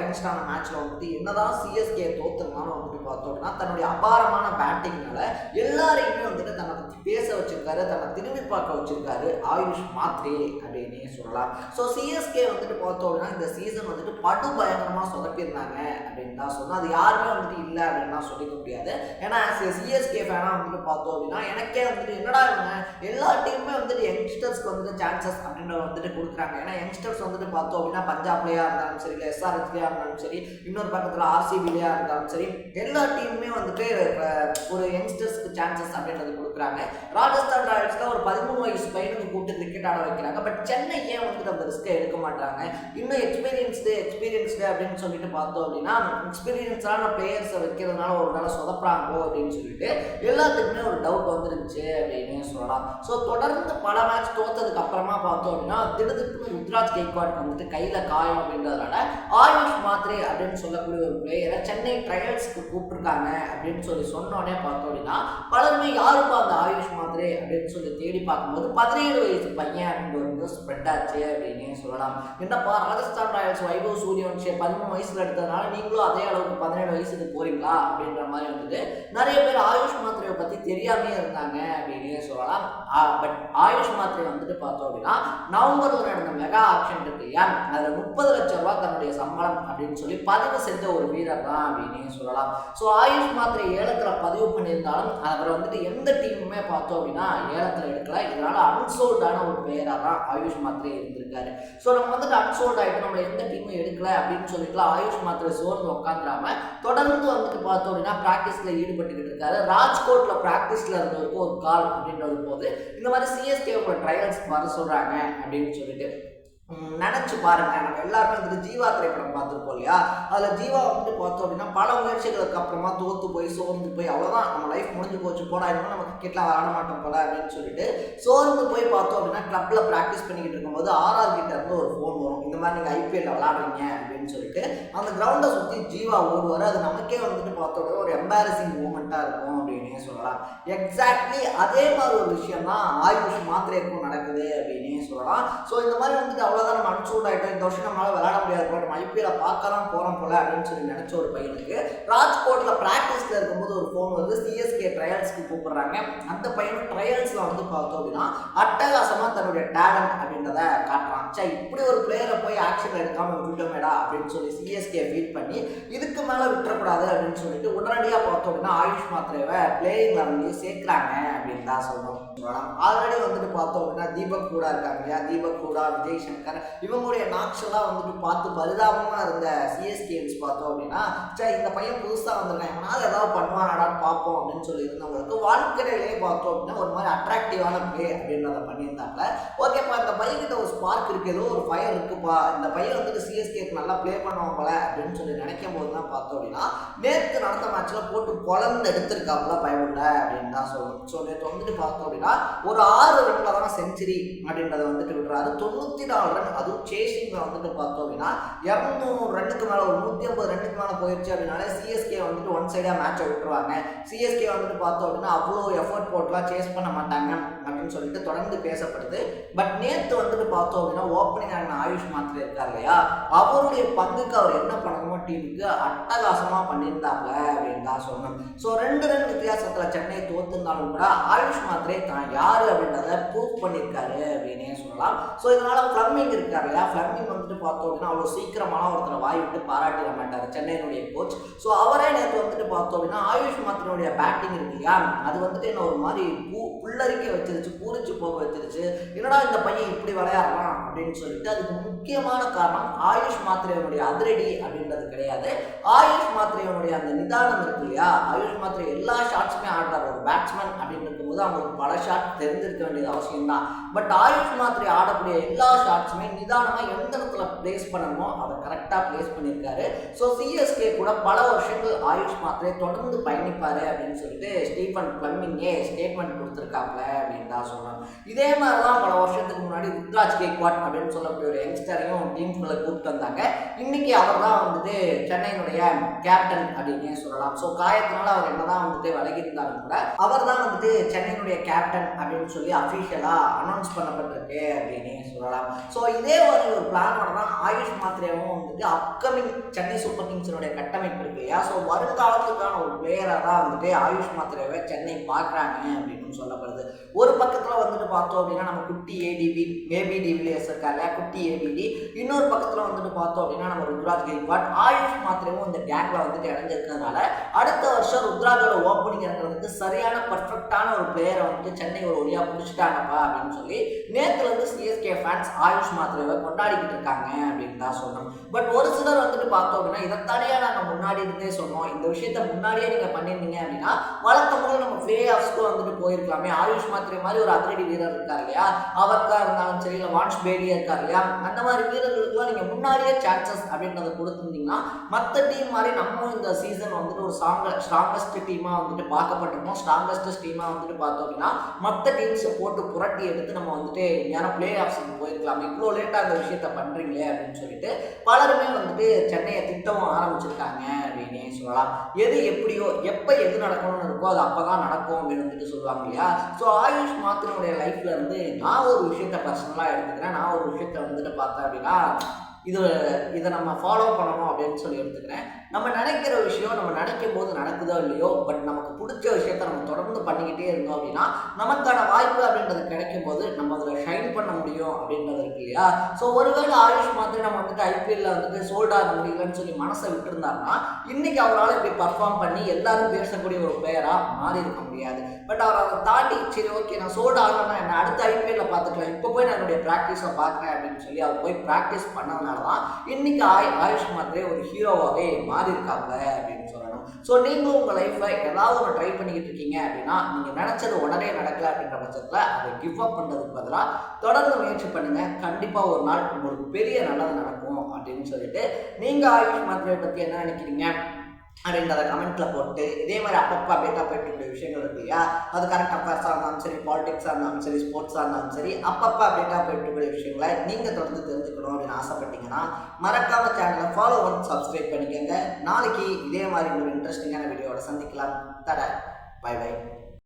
அகேன்ஸ்டான மேட்ச்ல வந்துட்டு என்னதான் சிஎஸ்கே தோத்துனாலும் வந்துட்டு பார்த்தோம் அப்படின்னா தன்னுடைய அபாரமான பேட்டிங்னால எல்லாரையுமே வந்துட்டு தன்னை பற்றி பேச வச்சிருக்காரு, தன்னை திரும்பி பார்க்க வச்சிருக்காரு ஆயுஷ் மாத்ரே அப்படின்னே சொல்லலாம். ஸோ சிஎஸ்கே வந்துட்டு பார்த்தோம் அப்படின்னா இந்த சீசன் வந்துட்டு படு பயங்கரமாக சொதப்பியிருந்தாங்க அப்படின்னு தான் சொன்னோம். அது யாருமே வந்துட்டு இல்லை அப்படின்னு தான் சொல்லிக்க முடியாது. ஏன்னா சிஎஸ்கே ஃபேனாக வந்துட்டு பார்த்தோம் அப்படின்னா எனக்கே வந்துட்டு என்னடா இவங்க எல்லா டீமுமே வந்துட்டு யங்ஸ்டர்ஸ்க்கு வந்துட்டு சான்சஸ் அப்படின்றத வந்துட்டு கொடுக்குறாங்க. ஏன்னா யங்ஸ்டர்ஸ் வந்துட்டு பார்த்தோம் அப்படின்னா பஞ்சாப்லேயா இருந்தாலும் சரி, இல்லை எஸ்ஆர்ஹெச்லேயா இருந்தாலும் சரி, இன்னொரு பக்கத்தில் ஆர்சிபிலேயா இருந்தாலும் சரி, எல்லா டீமுமே வந்துட்டு ஒரு யங்ஸ்டர்ஸ்க்கு சான்சஸ் அப்படின்றது கொடுக்குறாங்க. ராஜஸ்தான் ராயல்ஸில் ஒரு 13 வயசு பையனுக்கு கூப்பிட்டு கிரிக்கெட் ஆட வைக்கிறாங்க. பட் சென்னை ஏன் வந்துட்டு அந்த ரிஸ்க்கை எடுக்க மாட்டாங்க? இன்னும் எக்ஸ்பீரியன்ஸ்டு அப்படின்னு சொல்லிட்டு பார்த்தோம் அப்படின்னா எக்ஸ்பீரியன்ஸான பிளேயர்ஸை வைக்கிறதுனால ஒரு வேலை சொதப்புறாங்களோ அப்படின்னு சொல்லிட்டு எல்லாத்துக்குமே ஒரு டவுட் வந்துருந்துச்சு அப்படின்னு சொல்லலாம். ஸோ தொடர்ந்து பல மேட்ச் தோத்ததுக்கு அப்புறமா பார்த்தோம் அப்படின்னா திடீர்னு ருத்ராஜ் கெய்க்வாட் வந்துட்டு கையில் காயம் அப்படின்றதுனால ஆயுஷ் மாத்ரே அப்படின்னு சொல்லக்கூடிய ஒரு பிளேயரை சென்னை ட்ரையல்ஸ்க்கு கூப்பிட்டுருக்காங்க அப்படின்னு சொல்லி சொன்னோடனே பார்த்தோம் அப்படின்னா பலருமே யாருப்பா அந்த ஆயுஷ் மாத்ரே அப்படின்னு சொல்லி தேடி பார்க்கும்போது 17 வயசு பையன் அப்படின்ற ஒரு நியூஸ் ஸ்ப்ரெட் ஆச்சு அப்படின்னே சொல்லலாம். என்னப்பா ராஜஸ்தான் ராயல்ஸ் வைபவ் சூரியவன்ஷியை 13 வயசுல எடுத்ததுனால நீங்களும் அதே அளவுக்கு 17 வயசுக்கு போறீங்களா அப்படின்ற மாதிரி வந்துட்டு நிறைய பேர் ஆயுஷ் மாத்ரேவை பற்றி தெரியாமே இருந்தாங்க அப்படின்னே சொல்லலாம். பட் ஆயுஷ் மாத்ரே வந்துட்டு பார்த்தோம் அப்படின்னா நவம்பர்ல நடந்த மெகா ஆக்ஷன் இருக்கு இல்லையா, அதில் 30 லட்சம் ரூபாய் தன்னுடைய சம்பளம் அப்படின்னு சொல்லி பதிவு செஞ்ச ஒரு வீரர் தான் அப்படின்னே சொல்லலாம். ஸோ ஆயுஷ் மாத்ரே ஏலத்தில் பதிவு பண்ணியிருந்தாலும் அவர் வந்துட்டு எந்த டீமுமே பார்த்தோம் அப்படின்னா ஏலத்தில் எடுக்கல. இதனால அன்சோல்டான ஒரு பிளேயராக தான் ஆயுஷ் மாத்ரே இருந்திருக்காரு. ஸோ நம்ம வந்துட்டு அன்சோல்ட் ஆகிட்டு நம்மளை எந்த டீமும் எடுக்கல அப்படின்னு சொல்லிட்டுலாம் ஆயுஷ் மாத்ரே சோர்ந்து உட்காந்துடாம தொடர்ந்து வந்துட்டு பார்த்தோம் அப்படின்னா ப்ராக்டிஸில் ஈடுபட்டுக்கிட்டு இருக்காரு. ராஜ்கோட்ல ப்ராக்டிஸில் இருந்தவருக்கு ஒரு கால் அப்படின்றது போது இந்த மாதிரி சிஎஸ்கே ட்ரையல்ஸ் வர சொல்கிறாங்க அப்படின்னு சொல்லிட்டு நினச்சி பாருங்க. நம்ம எல்லாருமே வந்துட்டு ஜீவா திரைப்படம் பார்த்துருப்போம் இல்லையா, அதில் ஜீவா வந்துட்டு பார்த்தோம் அப்படின்னா பல முயற்சிகளுக்கு அப்புறமா தோற்று போய் சோர்ந்து போய் அவ்வளோதான் நம்ம லைஃப் முடிஞ்சு போச்சு போடா இன்னும் நம்ம கிரிக்கெட்லாம் விளாட மாட்டோம் போல அப்படின்னு சொல்லிட்டு சோர்ந்து போய் பார்த்தோம் அப்படின்னா கிளப்ல ப்ராக்டிஸ் பண்ணிக்கிட்டு இருக்கும்போது ஆர்ஆர் கிட்ட இருந்து ஒரு ஃபோன் வரும், இந்த மாதிரி நீங்கள் ஐபிஎல்ல விளாடுறீங்க அப்படின்னு சொல்லிட்டு அந்த கிரவுண்டை சுற்றி ஜீவா ஓடுவார். அது நமக்கே வந்துட்டு பார்த்தோம் ஒரு எம்பாரசிங் மூமெண்ட்டாக இருக்கும் அப்படின்னே சொல்லலாம். எக்ஸாக்ட்லி அதே மாதிரி ஒரு விஷயம் தான் ஆயுஷ் மாத்ரேக்கும் நடக்குது அப்படின்னே சொல்லலாம். ஸோ இந்த மாதிரி வந்துட்டு அவ்வளோதான் நம்ம அன்சூட் ஆகிட்டோம், இந்த வருஷம் நம்மளால் விளையாட முடியாது போல, நம்ம ஐபிஎல்ல பார்க்க தான் போகிறோம் போல அப்படின்னு சொல்லி நினச்ச ஒரு பையனுக்கு ராஜ்கோட்ல ப்ராக்டிஸில் இருக்கும்போது ஒரு ஃபோன் வந்து சிஎஸ்கே ட்ரையல்ஸ்க்கு கூப்பிடுறாங்க. அந்த பையனும் ட்ரையல்ஸில் வந்து பார்த்தோம் அப்படின்னா அட்டகாசமாக தன்னுடைய டேலண்ட் அப்படின்றத காட்டுறான். சரி இப்படி ஒரு பிளேயரை போய் ஆக்ஷன் எடுக்காமல் விட்டோமேடா அப்படின்னு சொல்லி சிஎஸ்கே ஃபீல் பண்ணி இதுக்கு மேலே விட்டுறக்கூடாது அப்படின்னு சொல்லிட்டு உடனடியாக பார்த்தோம் அப்படின்னா ஆயுஷ் மாத்ரேவை பிளேயிங் லெவன்லேயே சேர்க்குறாங்க அப்படின்னு தான் சொல்லணும். ஆல்ரெடி வந்துட்டு பார்த்தோம் அப்படின்னா தீபக் கூட இருக்காங்க இல்லையா, தீபக் கூட, விஜய் சங்கர் இவங்களுடைய நாட்கள்லாம் வந்துட்டு பார்த்து பரிதாபமாக இருந்த சிஎஸ்கேன்ஸ் பார்த்தோம் அப்படின்னா சரி இந்த பையன் புதுசாக வந்திருக்கான் இவனால ஏதாவது பண்ணுவானாடான்னு பார்ப்போம் அப்படின்னு சொல்லி இருந்தவங்களுக்கு வாழ்க்கையிலே பார்த்தோம் அப்படின்னா ஒரு மாதிரி அட்ராக்டிவான பிளே அப்படின்றத பண்ணியிருந்தாங்க. ஓகேப்பா இந்த பையன்கிட்ட ஒரு ஸ்பார்க் இருக்குது, ஏதோ ஒரு ஃபயர் இருக்குப்பா, இந்த பையன் வந்துட்டு சிஎஸ்கேக்கு நல்லா பிளே பண்ணுவான் போல அப்படின்னு சொல்லி நினைக்கும் போது தான் பார்த்தோம் அப்படின்னா நேற்று நடந்த மேட்ச்சில் போட்டு குழந்தை எடுத்திருக்காப்புல பயமில்ல அப்படின்னு தான் சொல்லணும். ஸோ நேற்று வந்துட்டு பார்த்தோம் அப்படின்னா ஒரு 6 ரன்ல தான் செஞ்சுரி அப்படின்றத வந்துட்டு விடுறாரு. 94 ரன், அதுவும் சேசிங்ல வந்துட்டு பார்த்தோம் அப்படின்னா 200 ரன்னுக்கு மேலே ஒரு 150 ரன்னுக்கு மேலே போயிடுச்சு அப்படின்னாலே சிஎஸ்கே வந்துட்டு ஒன் சைடாக மேட்சை விட்டுருவாங்க. சிஎஸ்கே வந்துட்டு பார்த்தோம் அப்படின்னா அவ்வளோ எஃபர்ட் போட்டுலாம் சேஸ் பண்ண மாட்டாங்க அப்படின்னு சொல்லிட்டு தொடர்ந்து பேசப்படுது. பட் நேற்று வந்துட்டு பார்த்தோம் அப்படின்னா ஓப்பனிங் ஆன ஆயுஷ் மாத்ரே இருக்கார் இல்லையா, அவருடைய பங்குக்கு அவர் என்ன பண்ணணுமோ டீமுக்கு அட்டகாசமாக பண்ணியிருந்தாங்க அப்படின்னு தான் சொல்லணும். ஸோ 2 ரன் வித்தியாசத்தில் சென்னை தோத்துருந்தாலும் கூட ஆயுஷ் மாத்ரே தான் யாரு அப்படின்றத ப்ரூவ் பண்ணியிருக்காரு அப்படின்னே சொல்லலாம். ஸோ இதனால ஃப்ளமிங் இருக்கார் இல்லையா, ஃப்ளமிங் வந்துட்டு பார்த்தோம் அப்படின்னா அவ்வளோ சீக்கிரமான ஒருத்தரை வாய் விட்டு பாராட்டிட மாட்டார் சென்னையினுடைய கோச். ஸோ அவரே நேற்று வந்துட்டு பார்த்தோம் அப்படின்னா ஆயுஷ் மாத்ரேனுடைய பேட்டிங் இருக்கு இல்லையா, அது வந்துட்டு என்ன ஒரு மாதிரி புல்லரிக்க வச்சிருச்சு, பூரிச்சு போக வச்சிருச்சு, என்னடா இந்த பையன் இப்படி விளையாடுறான் அப்படின்னு சொல்லிட்டு. அதுக்கு முக்கியமான காரணம் ஆயுஷ் மாத்ரேனுடைய அதிரடி அப்படின்றது கிடையாது, ஆயுஷ் மாத்ரேனுடைய அந்த நிதானம் இருக்கு இல்லையா. ஆயுஷ் மாத்ரே எல்லா ஷாட்ஸுமே ஆடுறாரு, ஒரு பேட்ஸ்மேன் அப்படின்னு இருக்கும்போது அவங்களுக்கு பல ஷாட் தெரிஞ்சிருக்க வேண்டியது அவசியம் தான். பட் ஆயுஷ் மாத்ரே ஆடக்கூடிய எல்லா ஷாட்ஸுமே நிதானமாக எந்த இடத்துல பிளேஸ் பண்ணணுமோ அதை கரெக்டாக பிளேஸ் பண்ணியிருக்காரு. ஸோ சிஎஸ்கே கூட பல வருஷங்கள் ஆயுஷ் மாத்ரே தொடர்ந்து பயணிப்பாரு அப்படின்னு சொல்லிட்டு ஸ்டீஃபன் ஃப்ளமிங்கே ஸ்டேட்மெண்ட் கொடுத்துருக்காப்ல அப்படின்னு தான் சொல்லணும். இதே மாதிரி தான் பல வருஷத்துக்கு முன்னாடி ருத்ராஜ் கெய்க்வாட் அப்படின்னு சொல்லக்கூடிய ஒரு யங்ஸ்டரையும் டீமுக்குள்ள கூப்பிட்டு வந்தாங்க. இன்னைக்கு அவர் தான் வந்துட்டு சென்னையினுடைய கேப்டன் அப்படின்னே சொல்லலாம். ஸோ காயத்தினால அவர் என்னதான் வந்துட்டு விலகி இருந்தாலும் கூட அவர் தான் வந்துட்டு சென்னையினுடைய கேப்டன் அப்படின்னு சொல்லி அஃபீஷியலா அனௌன்ஸ் பண்ணப்பட்டிருக்கு அப்படின்னே சொல்லலாம். ஸோ இதே ஒரு பிளானோட தான் ஆயுஷ் மாத்ரேவும் வந்துட்டு அப்கமிங் சென்னை சூப்பர் கிங்ஸினுடைய கட்டமைப்பு இருக்கு இல்லையா, ஸோ வருங்காலத்துக்கான ஒரு பிளேயராக தான் வந்துட்டு ஆயுஷ் மாத்ரேவை சென்னை பார்க்குறாங்க அப்படின்னு சொல்லப்படுது. ஒரு பக்கத்தில் வந்துட்டு பார்த்தோம் அப்படின்னா நம்ம குட்டி ஏபி டிவிலியர்ஸ் இருக்காரு இல்லையா, குட்டி ஏபிடி. இன்னொரு பக்கத்தில் வந்துட்டு பார்த்தோம் அப்படின்னா நம்ம ருத்ராஜ் கெய்க்வாட். ஆயுஷ் மாத்ரேவும் இந்த கேங்ல வந்துட்டு இணைஞ்சிருக்கிறதுனால அடுத்த வருஷம் ருத்ராஜோட ஓப்பனிங் இருக்கிறதுக்கு சரியான பர்ஃபெக்டான ஒரு பிளேயரை வந்துட்டு சென்னை ஒரு வழியா பிடிச்சிட்டாங்கப்பா அப்படின்னு சொல்லி நேத்துல இருந்து சிஎஸ்கே ஃபேன்ஸ் ஆயுஷ் மாத்ரேவை கொண்டாடிக்கிட்டு இருக்காங்க அப்படின்னு தான் சொன்னோம். பட் ஒரு சிலர் வந்துட்டு பார்த்தோம் அப்படின்னா இதைத்தாடியா நாங்கள் முன்னாடி இருந்தே சொன்னோம், இந்த விஷயத்த முன்னாடியே நீங்க பண்ணியிருந்தீங்க அப்படின்னா வழக்கம் போது நம்ம பிளே ஆஃப்ஸ்க்கு வந்துட்டு போயிருக்கலாமே. ஆயுஷ் மாத்ரே மாதிரி ஒரு அதிரடி வீரர் இருக்கார் இல்லையா, அவருக்கா இருந்தாலும் சரி, இல்லை வான்ஸ் பேடியா இருக்கார் இல்லையா, அந்த மாதிரி வீரர்களுக்குலாம் நீங்க முன்னாடியே சான்சஸ் அப்படின்றத கொடுத்துருந்தீங்கன்னா மற்ற டீம் மாதிரி நம்ம இந்த சீசன் வந்துட்டு ஒரு ஸ்ட்ராங்கஸ்ட் டீமா வந்துட்டு பார்க்கப்பட்டிருக்கோம். ஸ்ட்ராங்கஸ்ட் டீமா வந்துட்டு பார்த்தோம் அப்படின்னா மற்ற டீம்ஸை போட்டு புரட்டி எடுத்து நம்ம வந்துட்டு யாரும் பிளே ஆஃப்ஸுக்கு போயிருக்கலாம். இவ்வளோ லேட்டாக அந்த விஷயத்த பண்றீங்களே அப்படின்னு சொல்லிட்டு பலருமே வந்துட்டு சென்னையை திட்டவும் ஆரம்பிச்சிருக்காங்க அப்படின்னே சொல்லலாம். எது எப்படியோ எப்போ எது நடக்கணும்னு இருக்கோ அது அப்பதான் நடக்கும் அப்படின்னு வந்துட்டு சொல்லுவாங்க இல்லையா. ஸோ ஆயுஷ் மாத்ரேனுடைய லைஃப்ல இருந்து நான் ஒரு விஷயத்த பர்சனலாக எடுத்துக்கிறேன். நான் ஒரு விஷயத்த வந்துட்டு பார்த்தேன் அப்படின்னா இதை நம்ம ஃபாலோ பண்ணணும் அப்படின்னு சொல்லி எடுத்துக்கிறேன். நம்ம நினைக்கிற விஷயம் நம்ம நினைக்கும் போது நடக்குதோ இல்லையோ, பட் நமக்கு பிடிச்ச விஷயத்த நம்ம தொடர்ந்து பண்ணிக்கிட்டே இருந்தோம் அப்படின்னா நமக்கான வாய்ப்பு அப்படின்றது கிடைக்கும் போது நம்ம அதில் ஷைன் பண்ண முடியும் அப்படின்றது இருக்கு இல்லையா. ஸோ ஒருவேளை ஆயுஷ் மாத்ரே நம்ம வந்துட்டு ஐபிஎல்ல வந்துட்டு சோல்ட் ஆக முடியலன்னு சொல்லி மனசை விட்டுருந்தாருன்னா இன்னைக்கு அவரால் இப்படி பர்ஃபார்ம் பண்ணி எல்லாரும் பேசக்கூடிய ஒரு பிளேயராக மாறி இருக்க முடியாது. பட் அவர் அதை தாண்டி சரி ஓகே நான் சோல்ட் ஆகலன்னா என்ன அடுத்த ஐபிஎல்ல பார்த்துக்கலாம், இப்போ போய் நான் என்னுடைய ப்ராக்டிஸை பார்க்குறேன் அப்படின்னு சொல்லி அவர் போய் ப்ராக்டிஸ் பண்ணதுனால தான் இன்னைக்கு ஆயுஷ் மாத்ரே ஒரு ஹீரோவாகவே மாறி இருக்காங்க அப்படின்னு சொல்லணும். ஸோ நீங்களும் உங்கள் லைஃப்பை ஏதாவது ஒன்று ட்ரை பண்ணிக்கிட்டு இருக்கீங்க அப்படின்னா நீங்கள் நினச்சது உடனே நடக்கல அப்படின்ற பட்சத்தில் அதை கிவ் அப் பண்ணுறதுக்கு பதிலாக தொடர்ந்து முயற்சி பண்ணுங்க. கண்டிப்பாக ஒரு நாள் உங்களுக்கு பெரிய நல்லது நடக்கும் அப்படின்னு சொல்லிட்டு நீங்கள் ஆயுஷ் மாத்ரே பற்றி என்ன நினைக்கிறீங்க அப்படின்றத கமெண்ட்ல போட்டு இதே மாதிரி அப்பப்போ அப்டேட்டாக போயிட்டு விஷயங்கள் இருக்கு இல்லையா, அது கரண்ட் அஃபேர்ஸாக இருந்தாலும் சரி, பாலிடிக்ஸாக இருந்தாலும் சரி, ஸ்போர்ட்ஸாக இருந்தாலும் சரி, அப்பப்போ அப்டேட்டாக போயிட்டு விஷயங்களை நீங்கள் தொடர்ந்து தெரிஞ்சுக்கணும் அப்படின்னு ஆசைப்பட்டீங்கன்னா மறக்காம சேனலை ஃபாலோ பண்ணி சப்ஸ்கிரைப் பண்ணிக்கோங்க. நாளைக்கு இதே மாதிரி ஒரு இன்ட்ரெஸ்டிங்கான வீடியோவோட சந்திக்கலாம். தட பை பை.